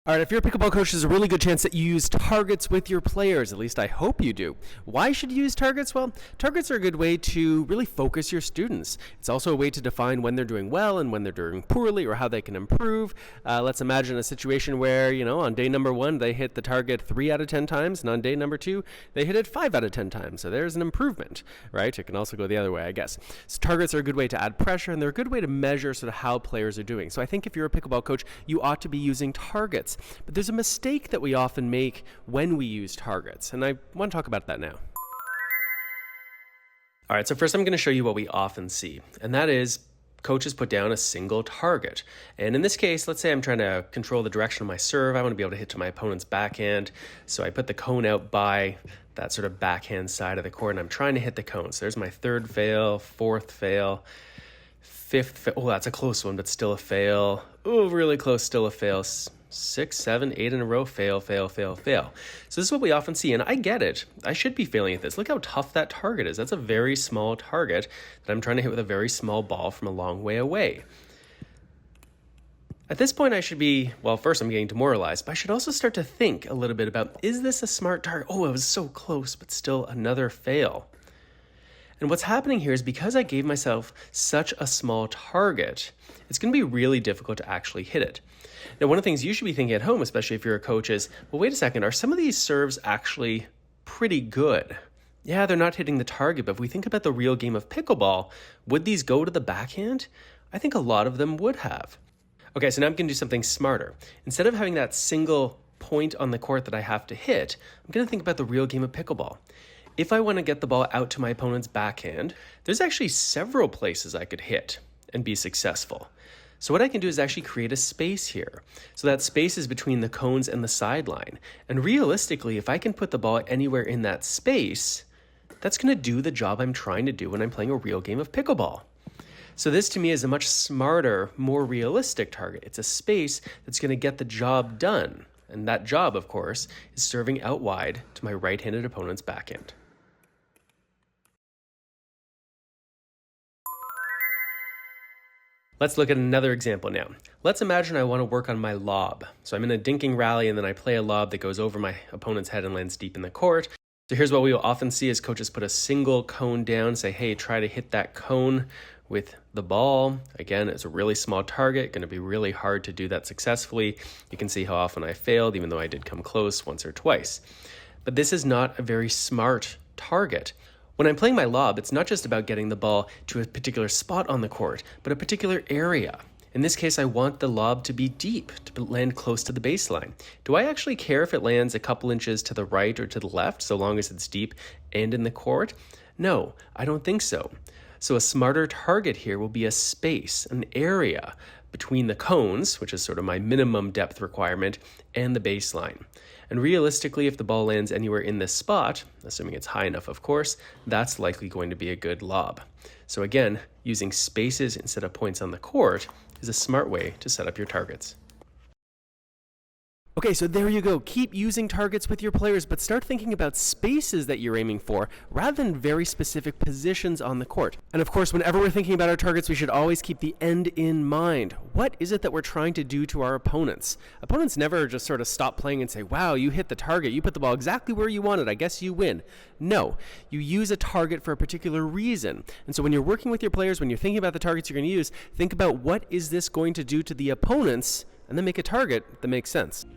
All right, if you're a pickleball coach, there's a really good chance that you use targets with your players. At least I hope you do. Why should you use targets? Well, targets are a good way to really focus your students. It's also a way to define when they're doing well and when they're doing poorly or how they can improve. Let's imagine a situation where, on day number 1, they hit the target 3 out of 10 times, and on day number 2, they hit it 5 out of 10 times. So there's an improvement, right? It can also go the other way, I guess. So targets are a good way to add pressure, and they're a good way to measure sort of how players are doing. So I think if you're a pickleball coach, you ought to be using targets. But there's a mistake that we often make when we use targets, and I want to talk about that now. All right, so first I'm going to show you what we often see, and that is coaches put down a single target. And in this case, let's say I'm trying to control the direction of my serve. I want to be able to hit to my opponent's backhand, so I put the cone out by that sort of backhand side of the court, and I'm trying to hit the cone. So there's my 3rd fail, 4th fail, 5th fail. Oh, that's a close one, but still a fail. Oh, really close, still a fail. 6, 7, 8 in a row, fail, fail, fail, fail. So this is what we often see, and I get it. I should be failing at this. Look how tough that target is. That's a very small target that I'm trying to hit with a very small ball from a long way away. At this point, I should be, well, first I'm getting demoralized, but I should also start to think a little bit about, is this a smart target? Oh, it was so close, but still another fail. And what's happening here is because I gave myself such a small target, it's going to be really difficult to actually hit it. Now, one of the things you should be thinking at home, especially if you're a coach, is, well, wait a second, are some of these serves actually pretty good? Yeah, they're not hitting the target, but if we think about the real game of pickleball, would these go to the backhand? I think a lot of them would have. Okay, so now I'm going to do something smarter. Instead of having that single point on the court that I have to hit, I'm going to think about the real game of pickleball. If I want to get the ball out to my opponent's backhand, there's actually several places I could hit and be successful. So what I can do is actually create a space here. So that space is between the cones and the sideline. And realistically, if I can put the ball anywhere in that space, that's going to do the job I'm trying to do when I'm playing a real game of pickleball. So this to me is a much smarter, more realistic target. It's a space that's going to get the job done. And that job, of course, is serving out wide to my right-handed opponent's backhand. Let's look at another example now. Let's imagine I want to work on my lob. So I'm in a dinking rally and then I play a lob that goes over my opponent's head and lands deep in the court. So here's what we will often see is coaches put a single cone down, say, hey, try to hit that cone with the ball. Again, it's a really small target, going to be really hard to do that successfully. You can see how often I failed, even though I did come close once or twice. But this is not a very smart target. When I'm playing my lob, it's not just about getting the ball to a particular spot on the court, but a particular area. In this case, I want the lob to be deep, to land close to the baseline. Do I actually care if it lands a couple inches to the right or to the left, so long as it's deep and in the court? No, I don't think so. So a smarter target here will be a space, an area between the cones, which is sort of my minimum depth requirement, and the baseline. And realistically, if the ball lands anywhere in this spot, assuming it's high enough, of course, that's likely going to be a good lob. So again, using spaces instead of points on the court is a smart way to set up your targets. Okay, so there you go. Keep using targets with your players, but start thinking about spaces that you're aiming for rather than very specific positions on the court. And of course, whenever we're thinking about our targets, we should always keep the end in mind. What is it that we're trying to do to our opponents? Opponents never just sort of stop playing and say, wow, you hit the target. You put the ball exactly where you wanted. I guess you win. No, you use a target for a particular reason. And so when you're working with your players, when you're thinking about the targets you're going to use, think about what is this going to do to the opponents, and then make a target that makes sense.